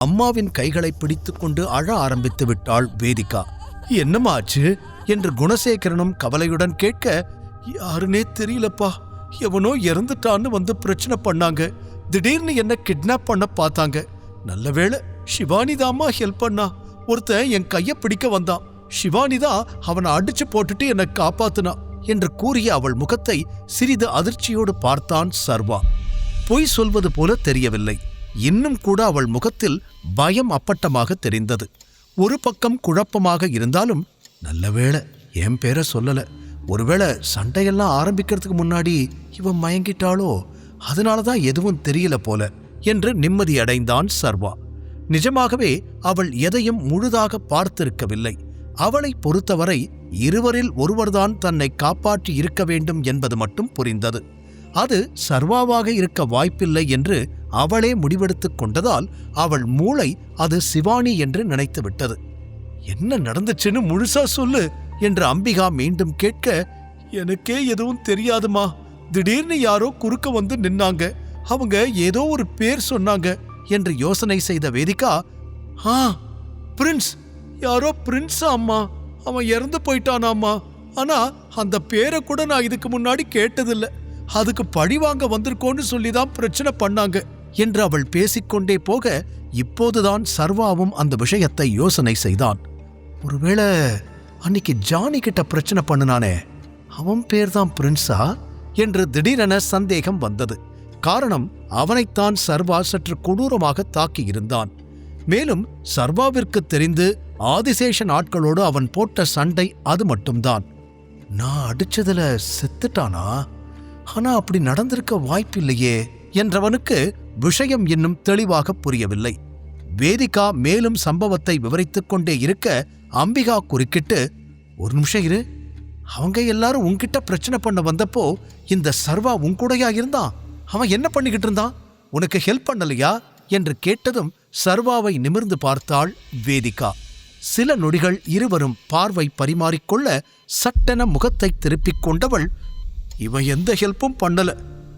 அம்மாவின் கைகளை பிடித்துக்கொண்டு அழ ஆரம்பித்து விட்டாள் வேதிகா. என்னமாச்சு என்று குணசேகரனும் கவலையுடன் கேட்க, யாருனே தெரியலப்பா, எவனோ இறந்துட்டான்னு வந்து பிரச்சனை பண்ணாங்க. திடீர்னு என்ன கிட்னாப் பண்ண பார்த்தாங்க. நல்லவேளை சிவானிதாம்மா ஹெல்ப் பண்ணா. ஒருத்தன் என் கைய பிடிக்க வந்தான். சிவானிதான் அவனை அடிச்சு போட்டுட்டு என்னை காப்பாத்துனா என்று கூறிய அவள் முகத்தை சிறிது அதிர்ச்சியோடு பார்த்தான் சர்வா. பொய் சொல்வது போல தெரியவில்லை. இன்னும் கூட அவள் முகத்தில் பயம் அப்பட்டமாக தெரிந்தது. ஒரு பக்கம் குழப்பமாக இருந்தாலும், நல்லவேளை என் பேரை சொல்லல, ஒருவேளை சண்டையெல்லாம் ஆரம்பிக்கிறதுக்கு முன்னாடி இவன் மயங்கிட்டாளோ, அதனாலதான் எதுவும் தெரியல போல என்று நிம்மதியடைந்தான் சர்வா. நிஜமாகவே அவள் எதையும் முழுதாக பார்த்திருக்கவில்லை. அவளை பொறுத்தவரை இருவரில் ஒருவர்தான் தன்னை காப்பாற்றி இருக்க வேண்டும் என்பது மட்டும் புரிந்தது. அது சர்வாவாக இருக்க வாய்ப்பில்லை என்று அவளே முடிவெடுத்துக் கொண்டதால் அவள் மூளை அது சிவானி என்று நினைத்து விட்டது. என்ன நடந்துச்சுன்னு முழுசா சொல்லு என்று அம்பிகா மீண்டும் கேட்க, எனக்கே எதுவும் தெரியாதுமா. திடீர்னு யாரோ குறுக்க வந்து நின்னாங்க. அவங்க ஏதோ ஒரு பேர் சொன்னாங்க என்று யோசனை செய்த வேதிகா, பிரின்ஸ், யாரோ பிரின்ஸ் அம்மா, அவன் இறந்து போயிட்டானாம்மா. ஆனா அந்த பேரை கூட நான் இதுக்கு முன்னாடி கேட்டதில்லை. அதுக்கு பழி வாங்க வந்திருக்கோன்னு சொல்லிதான் பிரச்சனை பண்ணாங்க என்று அவள் பேசிக்கொண்டே போக, இப்போதுதான் சர்வாவும் அந்த விஷயத்தை யோசனை செய்தான். ஒருவேளை அன்னைக்கு ஜானி கிட்ட பிரச்சனை பண்ணுனானே, அவன் பேர்தான் பிரின்ஸா என்று திடீரென சந்தேகம் வந்தது. காரணம், அவனைத்தான் சர்வா சற்று கொடூரமாக தாக்கியிருந்தான். மேலும் சர்வாவிற்கு தெரிந்து ஆதிசேஷன் ஆட்களோடு அவன் போட்ட சண்டை அது மட்டும்தான். நான் அடிச்சதுல செத்துட்டானா? ஆனா அப்படி நடந்திருக்க வாய்ப்பில்லையே என்றவனுக்கு விஷயம் இன்னும் தெளிவாக புரியவில்லை. வேதிகா மேலும் சம்பவத்தை விவரித்துக் கொண்டே இருக்க, அம்பிகா குறுக்கிட்டு, ஒரு நிமிஷம் இரு, அவங்க எல்லாரும் உன்கிட்ட பிரச்சனை பண்ண வந்தப்போ இந்த சர்வா உன்கூடையா இருந்தான். அவன் என்ன பண்ணிக்கிட்டு இருந்தான்? உனக்கு ஹெல்ப் பண்ணலையா என்று கேட்டதும் சர்வாவை நிமிர்ந்து பார்த்தாள் வேதிகா. சில நொடிகள் இருவரும் பார்வை பரிமாறிக்கொள்ள, சட்டென முகத்தை திருப்பிக் கொண்டவள், இவன் எந்த ஹெல்ப்பும் பண்ணல.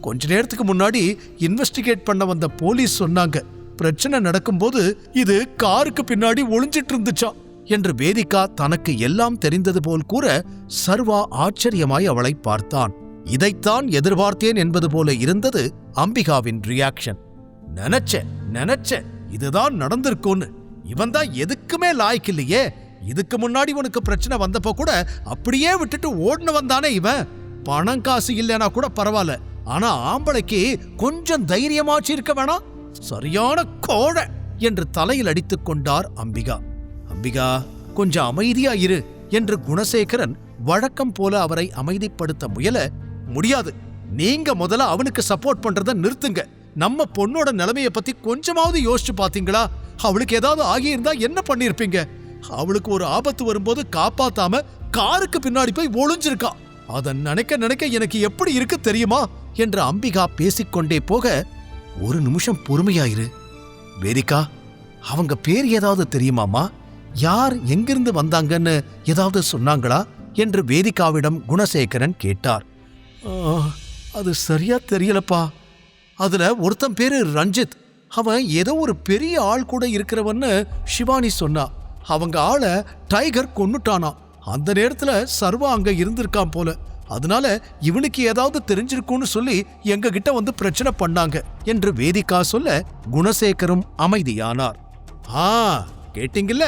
கொஞ்ச நேரத்துக்கு முன்னாடி இன்வெஸ்டிகேட் பண்ண வந்த போலீஸ் சொன்னாங்க, பிரச்சனை நடக்கும்போது இது காருக்கு பின்னாடி ஒளிஞ்சிட்டு இருந்துச்சா என்று வேதிகா தனக்கு எல்லாம் தெரிந்தது போல் கூற, சர்வா ஆச்சரியமாய் அவளை பார்த்தான். இதைத்தான் எதிர்பார்த்தேன் என்பது போல இருந்தது அம்பிகாவின் ரியாக்ஷன். நினைச்ச இதுதான் நடந்திருக்கும்னு. இவன் தான் எதுக்குமே லாய்க்கு இல்லையே. இதுக்கு முன்னாடி உனக்கு பிரச்சனை வந்தப்போ கூட அப்படியே விட்டுட்டு ஓடுன வந்தானே இவன். பணம் காசு இல்லைனா கூட பரவாயில்ல, ஆனா ஆம்பளைக்கு கொஞ்சம் தைரியமாச்சு இருக்க வேணாம்? சரியான கோழை என்று தலையில் அடித்துக் கொண்டார் அம்பிகா. அம்பிகா, கொஞ்சம் அமைதியா இரு என்று குணசேகரன் வழக்கம் போல அவரை அமைதிப்படுத்த முயல, முடியாது, நீங்க முதல்ல அவனுக்கு சப்போர்ட் பண்றத நிறுத்துங்க. நம்ம பொண்ணோட நிலைமைய பத்தி கொஞ்சமாவது யோசிச்சு பாத்தீங்களா? அவளுக்கு ஏதாவது ஆகியிருந்தா என்ன பண்ணிருப்பீங்க? அவளுக்கு ஒரு ஆபத்து வரும்போது காப்பாத்தாம காருக்கு பின்னாடி போய் ஒளிஞ்சிருக்கா. அத நினைக்க எனக்கு எப்படி இருக்கு தெரியுமா என்று அம்பிகா பேசிக்கொண்டே போக, ஒரு நிமிஷம் பொறுமையாயிரு வேதிகா, அவங்க பேர் ஏதாவது தெரியுமாமா? யார் எங்கிருந்து வந்தாங்கன்னு ஏதாவது சொன்னாங்களா என்று வேதிகாவிடம் குணசேகரன் கேட்டார். அது சரியா தெரியலப்பா. அதுல ஒருத்தன் பேரு ரஞ்சித். அவன் ஏதோ ஒரு பெரிய ஆள் கூட இருக்கிறவன்னு சிவானி சொன்னா. அவங்க ஆளை டைகர் கொன்னுட்டானா. அந்த நேரத்துல சர்வா அங்க இருந்திருக்கான் போல. அதனால இவனுக்கு ஏதாவது தெரிஞ்சிருக்கும்னு சொல்லி எங்க கிட்ட வந்து பிரச்சனை பண்ணாங்க என்று வேதிகா சொல்ல, குணசேகரும் அமைதியானார். கேட்டீங்கல்ல,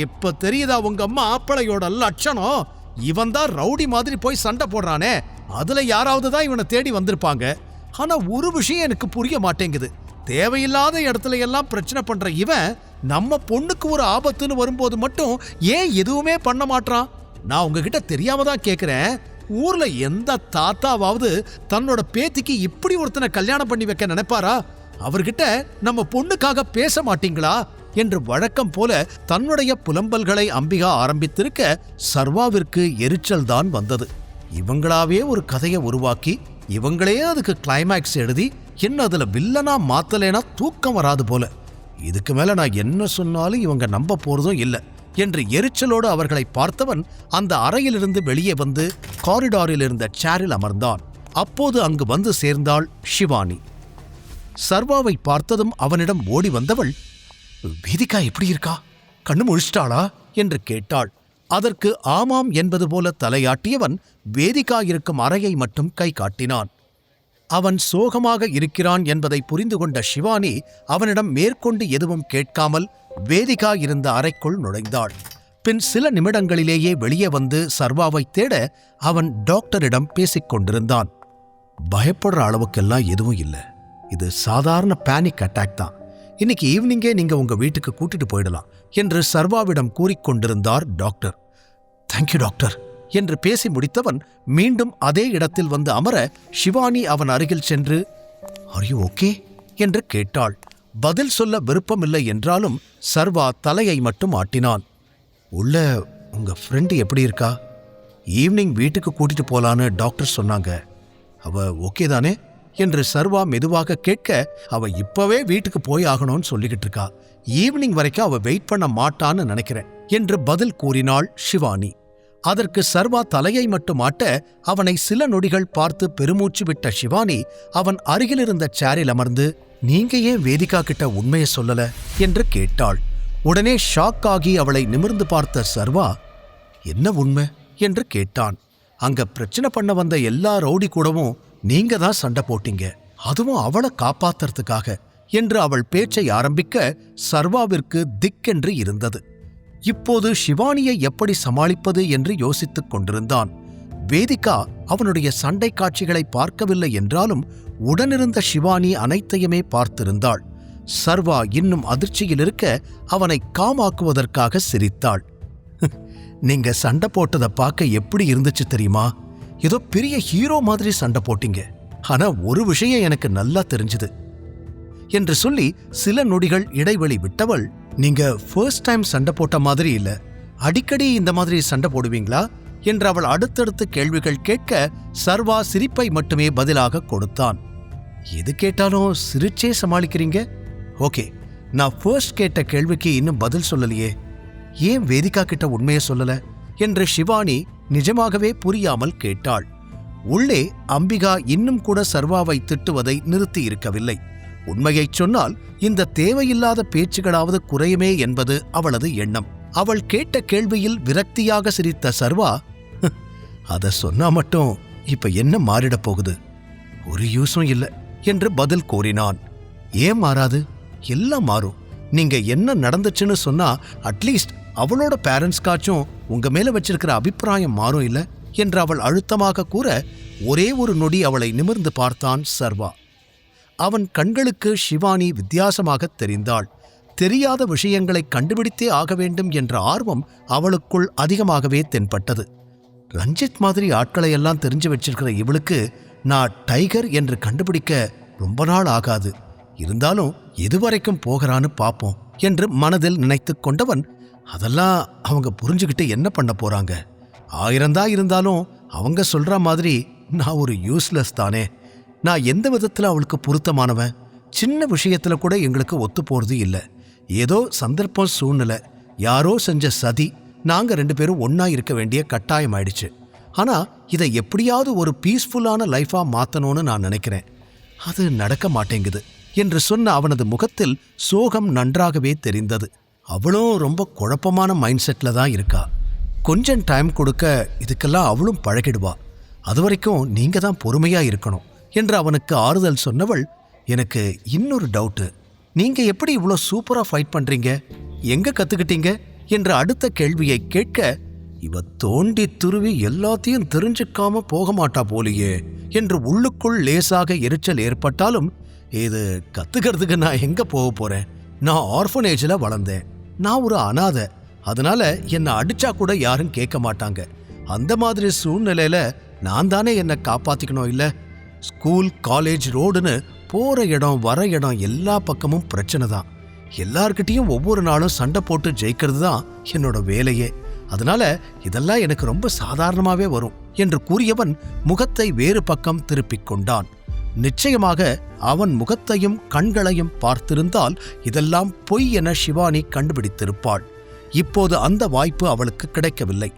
இப்ப தெரியுதா உங்க அம்மா ஆப்பளையோட லட்சணம்? இவன் தான் ரவுடி மாதிரி போய் சண்டை போடுறானே, அதுல யாராவது தான் இவனை தேடி வந்திருப்பாங்க. ஆனா ஒரு விஷயம் எனக்கு புரிய மாட்டேங்குது. தேவையில்லாத இடத்துல எல்லாம் பிரச்சனை பண்ற இவன் நம்ம பொண்ணுக்கு ஒரு ஆபத்துன்னு வரும்போது மட்டும் ஏன் எதுவுமே பண்ண மாட்டான்? நான் உங்ககிட்ட தெரியாம தான் கேக்குறேன். ஊர்ல எந்த தாத்தாவாவது தன்னோட பேத்திக்கு இப்படி ஒருத்தனை கல்யாணம் பண்ணி வைக்க நினைப்பாரா? அவர்கிட்ட நம்ம பொண்ணுக்காக பேச மாட்டீங்களா என்று வழக்கம் போல தன்னுடைய புலம்பல்களை அம்பிகா ஆரம்பித்திருக்க, சர்வாவிற்கு எரிச்சல் தான் வந்தது. இவங்களாவே ஒரு கதையை உருவாக்கி இவங்களே அதுக்கு கிளைமேக்ஸ் எழுதி என்ன அதுல வில்லனா மாத்தலேனா தூக்கம் வராது போல. இதுக்கு மேல நான் என்ன சொன்னாலும் இவங்க நம்ப போறதும் இல்லை என்று எரிச்சலோடு அவர்களை பார்த்தவன் அந்த அறையிலிருந்து வெளியே வந்து காரிடாரில் இருந்த சேரில் அமர்ந்தான். அப்போது அங்கு வந்து சேர்ந்தாள் ஷிவானி. சர்வாவை பார்த்ததும் அவனிடம் ஓடி வந்தவள், வேதிகா எப்படி இருக்கா? கண்ணு முழிச்சிட்டாளா என்று கேட்டாள். அதற்கு ஆமாம் என்பது போல தலையாட்டியவன் வேதிகா இருக்கும் அறையை மட்டும் கை காட்டினான். அவன் சோகமாக இருக்கிறான் என்பதை புரிந்து கொண்ட ஷிவானி அவனிடம் மேற்கொண்டு எதுவும் கேட்காமல் வேதிகா இருந்த அறைக்குள் நுழைந்தாள். பின் சில நிமிடங்களிலேயே வெளியே வந்து சர்வாவை தேட அவன் டாக்டரிடம் பேசிக் கொண்டிருந்தான். பயப்படுற அளவுக்கெல்லாம் எதுவும் இல்லை, இது சாதாரண பேனிக் அட்டாக் தான், இன்னைக்கு ஈவினிங்கே நீங்க உங்க வீட்டுக்கு கூட்டிட்டு போயிடலாம் என்று சர்வாவிடம் கூறிக்கொண்டிருந்தார் டாக்டர். தேங்க்யூ டாக்டர் என்று பேசி முடித்தவன் மீண்டும் அதே இடத்தில் வந்து அமர ஷிவானி அவன் அருகில் சென்று ஆர் யூ ஓகே என்று கேட்டாள். பதில் சொல்ல விருப்பமில்லை என்றாலும் சர்வா தலையை மட்டும் ஆட்டினான். உள்ள உங்க ஃப்ரெண்டு எப்படி இருக்கா? ஈவினிங் வீட்டுக்கு கூட்டிட்டு போலான்னு டாக்டர் சொன்னாங்க, அவ ஓகே தானே என்று சர்வா மெதுவாக கேட்க, அவ இப்பவே வீட்டுக்கு போய் ஆகணும்னு சொல்லிக்கிட்டு இருக்கா, ஈவினிங் வரைக்கும் அவ வெயிட் பண்ண மாட்டான்னு நினைக்கிறேன் என்று பதில் கூறினாள் ஷிவானி. அதற்கு சர்வா தலையை மட்டும் ஆட்ட அவனை சில நொடிகள் பார்த்து பெருமூச்சு விட்ட ஷிவானி அவன் அருகிலிருந்த சேரில் அமர்ந்து, நீங்க ஏன் வேதிகா கிட்ட உண்மையை சொல்லல என்று கேட்டாள். உடனே ஷாக் ஆகி அவளை நிமிர்ந்து பார்த்த சர்வா, என்ன உண்மை என்று கேட்டான். அங்க பிரச்சனை பண்ண வந்த எல்லா ரவுடி கூடவும் நீங்க தான் சண்டை போட்டீங்க, அதுவும் அவளை காப்பாத்துறதுக்காக என்று அவள் பேச்சை ஆரம்பிக்க சர்வாவிற்கு திக்கென்று இருந்தது. இப்போது ஷிவானியை எப்படி சமாளிப்பது என்று யோசித்துக் கொண்டிருந்தான். வேதிகா அவனுடைய சண்டை காட்சிகளை பார்க்கவில்லை என்றாலும் உடனிருந்த ஷிவானி அனைத்தையுமே பார்த்திருந்தாள். சர்வா இன்னும் அதிர்ச்சியில் இருக்க அவனை காமாக்குவதற்காக சிரித்தாள். நீங்க சண்டை போட்டதை பார்க்க எப்படி இருந்துச்சு தெரியுமா? ஏதோ பெரிய ஹீரோ மாதிரி சண்டை போட்டீங்க, ஆனா ஒரு விஷயம் எனக்கு நல்லா தெரிஞ்சுது என்று சொல்லி சில நொடிகள் இடைவெளி விட்டவள், நீங்க ஃபர்ஸ்ட் டைம் சண்டை போட்ட மாதிரி இல்ல, அடிக்கடி இந்த மாதிரி சண்டை போடுவீங்களா என்று அவள் அடுத்தடுத்து கேள்விகள் கேட்க சர்வா சிரிப்பை மட்டுமே பதிலாக கொடுத்தான். எது கேட்டாலும் சிரிச்சே சமாளிக்கிறீங்க. ஓகே, நான் ஃபர்ஸ்ட் கேட்ட கேள்விக்கு இன்னும் பதில் சொல்லலையே, ஏன் வேதிகா கிட்ட உண்மையை சொல்லல என்று ஷிவானி நிஜமாகவே புரியாமல் கேட்டாள். உள்ளே அம்பிகா இன்னும் கூட சர்வாவை திட்டுவதை நிறுத்தி இருக்கவில்லை. உண்மையைச் சொன்னால் இந்த தேவையில்லாத பேச்சுகளாவது குறையுமே என்பது அவளது எண்ணம். அவள் கேட்ட கேள்வியில் விரக்தியாக சிரித்த சர்வா, அத சொன்னா மட்டும் இப்ப என்ன மாறிடப் போகுது, ஒரு யூஸும் இல்லை என்று பதில் கூறினான். ஏன் மாறாது? எல்லாம் மாறும். நீங்க என்ன நடந்துச்சுன்னு சொன்னா அட்லீஸ்ட் அவளோட பேரண்ட்ஸ்காச்சும் உங்க மேல வச்சிருக்கிற அபிப்பிராயம் மாறும் இல்ல என்று அவள் அழுத்தமாக கூற ஒரே ஒரு நொடி அவளை நிமிர்ந்து பார்த்தான் சர்வா. அவன் கண்களுக்கு ஷிவானி வித்தியாசமாக தெரிந்தாள். தெரியாத விஷயங்களை கண்டுபிடித்தே ஆக வேண்டும் என்ற ஆர்வம் அவளுக்குள் அதிகமாகவே தென்பட்டது. ரஞ்சித் மாதிரி ஆட்களையெல்லாம் தெரிஞ்சு வச்சிருக்கிற இவளுக்கு நான் டைகர் என்று கண்டுபிடிக்க ரொம்ப நாள் ஆகாது, இருந்தாலும் எதுவரைக்கும் போகிறான்னு பாப்போம் என்று மனதில் நினைத்து கொண்டவன், அதெல்லாம் அவங்க புரிஞ்சுக்கிட்டு என்ன பண்ண போறாங்க, 1000 தான் இருந்தாலும் அவங்க சொல்ற மாதிரி நான் ஒரு யூஸ்லெஸ் தானே, நான் எந்த விதத்துல அவளுக்கு பொருத்தமானவன், சின்ன விஷயத்துல கூட எங்களுக்கு ஒத்து போறது இல்லை, ஏதோ சந்தர்ப்பம் சூழ்நிலை, யாரோ செஞ்ச சதி, நாங்க 2 பேரும் ஒன்னா இருக்க வேண்டிய கட்டாயம் ஆயிடுச்சு. ஆனா இதை எப்படியாவது ஒரு பீஸ்ஃபுல்லான லைஃபா மாத்தணும்னு நான் நினைக்கிறேன், அது நடக்க மாட்டேங்குது என்று சொன்ன அவனது முகத்தில் சோகம் நன்றாகவே தெரிந்தது. அவளும் ரொம்ப குழப்பமான மைண்ட் செட்ல தான் இருக்கா, கொஞ்சம் டைம் கொடுக்க இதுக்கெல்லாம் அவளும் பழகிடுவா, அது வரைக்கும் நீங்க தான் பொறுமையா இருக்கணும் என்று அவனுக்கு ஆறுதல் சொன்னவள், எனக்கு இன்னொரு டவுட்டு, நீங்க எப்படி இவ்வளோ சூப்பரா ஃபைட் பண்றீங்க, எங்க கத்துக்கிட்டீங்க என்ற அடுத்த கேள்வியை கேட்க, இவ தோண்டி துருவி எல்லாத்தையும் தெரிஞ்சுக்காம போக மாட்டா போலியே என்று உள்ளுக்குள் லேசாக எரிச்சல் ஏற்பட்டாலும், இது கத்துக்கிறதுக்கு நான் எங்க போக போறேன், நான் ஆர்ஃபனேஜில் வளர்ந்தேன், நான் ஒரு அனாதை, அதனால என்னை அடிச்சா கூட யாரும் கேட்க மாட்டாங்க, அந்த மாதிரி சூழ்நிலையில நான் தானே என்னை காப்பாத்திக்கணும் இல்ல, ஸ்கூல் காலேஜ் ரோடுன்னு போற இடம் வர இடம் எல்லா பக்கமும் பிரச்சனை தான், எல்லார்கிட்டையும் ஒவ்வொரு நாளும் சண்டை போட்டு ஜெயிக்கிறது தான் என்னோட வேலையே, அதனால இதெல்லாம் எனக்கு ரொம்ப சாதாரணமாவே வரும் என்று கூறியவன் முகத்தை வேறு பக்கம் திருப்பிக் கொண்டான். நிச்சயமாக அவன் முகத்தையும் கண்களையும் பார்த்திருந்தால் இதெல்லாம் பொய் என ஷிவானி கண்டுபிடித்திருப்பாள். இப்போது அந்த வாய்ப்பு அவளுக்கு கிடைக்கவில்லை.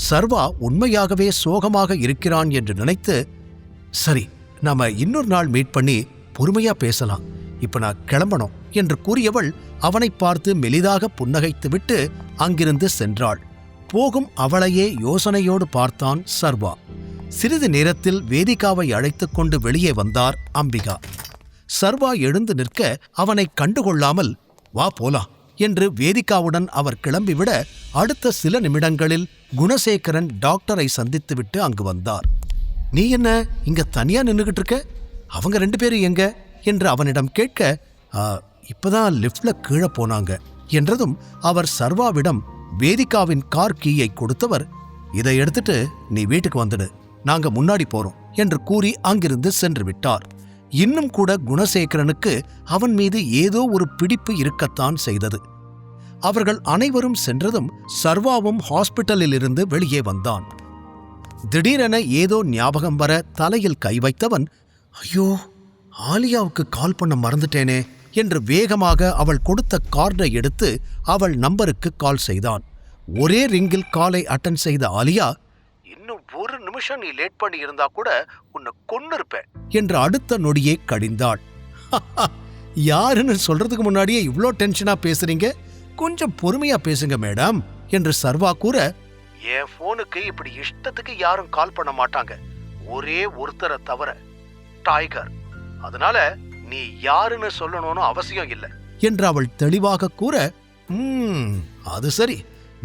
சர்வா உண்மையாகவே சோகமாக இருக்கிறான் என்று நினைத்து, சரி நாம இன்னொரு நாள் மீட் பண்ணி பொறுமையா பேசலாம், இப்ப நான் கிளம்பணும் என்று கூறியவள் அவனைப் பார்த்து மெலிதாக புன்னகைத்துவிட்டு அங்கிருந்து சென்றாள். போகும் அவளையே யோசனையோடு பார்த்தான் சர்வா. சிறிது நேரத்தில் வேதிகாவை அழைத்துக் கொண்டு வெளியே வந்தார் அம்பிகா. சர்வா எழுந்து நிற்க அவனை கண்டுகொள்ளாமல், வா போலாம் என்று வேதிகாவுடன் அவர் கிளம்பிவிட அடுத்த சில நிமிடங்களில் குணசேகரன் டாக்டரை சந்தித்துவிட்டு அங்கு வந்தார். நீ என்ன இங்க தனியா நின்னுகிட்டு இருக்க? அவங்க 2 பேரும் எங்க என்று அவனிடம் கேட்க, இப்பதான் லிப்ட்ல கீழே போனாங்க என்றதும் அவர் சர்வாவிடம் வேதிகாவின் கார் கீயை கொடுத்தவர், இதை எடுத்துட்டு நீ வீட்டுக்கு வந்துடு, நாங்க முன்னாடி போறோம் என்று கூறி அங்கிருந்து சென்று விட்டார். இன்னும் கூட குணசேகரனுக்கு அவன் மீது ஏதோ ஒரு பிடிப்பு இருக்கத்தான் செய்தது. அவர்கள் அனைவரும் சென்றதும் சர்வாவும் ஹாஸ்பிட்டலில் இருந்து வெளியே வந்தான். திடீரென ஏதோ ஞாபகம் வர தலையில் கை வைத்தவன், ஐயோ, ஆலியாவுக்கு கால் பண்ண மறந்துட்டேனே என்று வேகமாக அவள் கொடுத்த கார்டை எடுத்து அவள் நம்பருக்கு கால் செய்தான். ஒரே ரிங்கில் காலை அட்டன் செய்த ஆலியா, இன்னும் 1 நிமிஷம் நீ லேட் பண்ணி இருந்தா கூட உன்னை கொன்னிருப்பேன் என்று அடுத்த நொடியே கடிந்தாள். யாருன்னு சொல்றதுக்கு முன்னாடியே இவ்ளோ டென்ஷனா பேசுறீங்க, கொஞ்சம் பொறுமையா பேசுங்க மேடம் என்று சர்வா கூற, என் போனுக்கு இப்படி இஷ்டத்துக்கு யாரும் கால் பண்ண மாட்டாங்க, ஒரே ஒருத்தரை தவிர, டைகர். அதனால நீ யாருன்னு சொல்லணும்னு அவசியம் இல்லை என்று அவள் தெளிவாக கூற, அது சரி,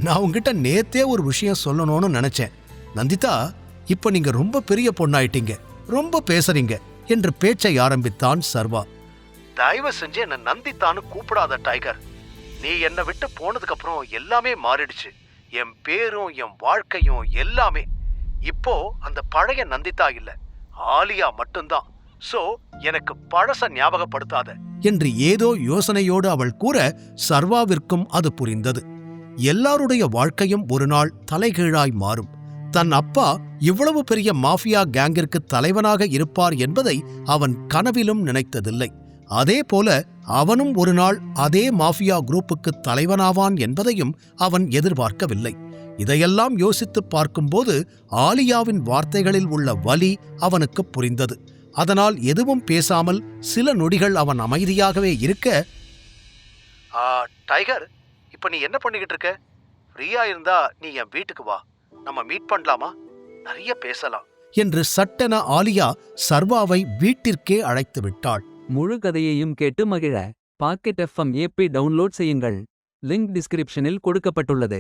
நான் உங்ககிட்ட நேத்தே ஒரு விஷயம் சொல்லணும்னு நினைச்சேன். நந்திதா, இப்ப நீங்க ரொம்ப பெரிய பொண்ணாயிட்டீங்க, ரொம்ப பேசுறீங்க என்று பேச்சை ஆரம்பித்தான் சர்வா. தயவு செஞ்சு என்ன நந்திதான்னு கூப்பிடாத டைகர். நீ என்னை விட்டு போனதுக்கு அப்புறம் எல்லாமே மாறிடுச்சு. என் பேரும் என் வாழ்க்கையும் எல்லாமே. இப்போ அந்த பழைய நந்திதா இல்ல, ஆலியா மட்டும்தான். சோ எனக்கு பழச ஞாபகப்படுத்தாத என்று ஏதோ யோசனையோடு அவள் கூற சர்வாவிற்கும் அது புரிந்தது. எல்லாருடைய வாழ்க்கையும் ஒரு நாள் தலைகீழாய் மாறும். தன் அப்பா இவ்வளவு பெரிய மாஃபியா கேங்கிற்கு தலைவனாக இருப்பார் என்பதை அவன் கனவிலும் நினைத்ததில்லை. அதே போல அவனும் ஒரு நாள் அதே மாஃபியா குரூப்புக்கு தலைவனாவான் என்பதையும் அவன் எதிர்பார்க்கவில்லை. இதையெல்லாம் யோசித்துப் பார்க்கும்போது ஆலியாவின் வார்த்தைகளில் உள்ள வலி அவனுக்கு புரிந்தது. அதனால் எதுவும் பேசாமல் சில நொடிகள் அவன் அமைதியாகவே இருக்க, டைகர், இப்ப நீ என்ன பண்ணிக்கிட்டு இருக்க? ஃப்ரீயா இருந்தா நீ என் வீட்டுக்கு வா, நம்ம மீட் பண்ணலாமா, நிறைய பேசலாம் என்று சட்டென ஆலியா சர்வாவை வீட்டிற்கே அழைத்து விட்டாள். முழு கதையையும் கேட்டு மகிழ பாக்கெட் FM ஆப்பை டவுன்லோட் செய்யுங்கள். லிங்க் டிஸ்கிரிப்ஷனில் கொடுக்கப்பட்டுள்ளது.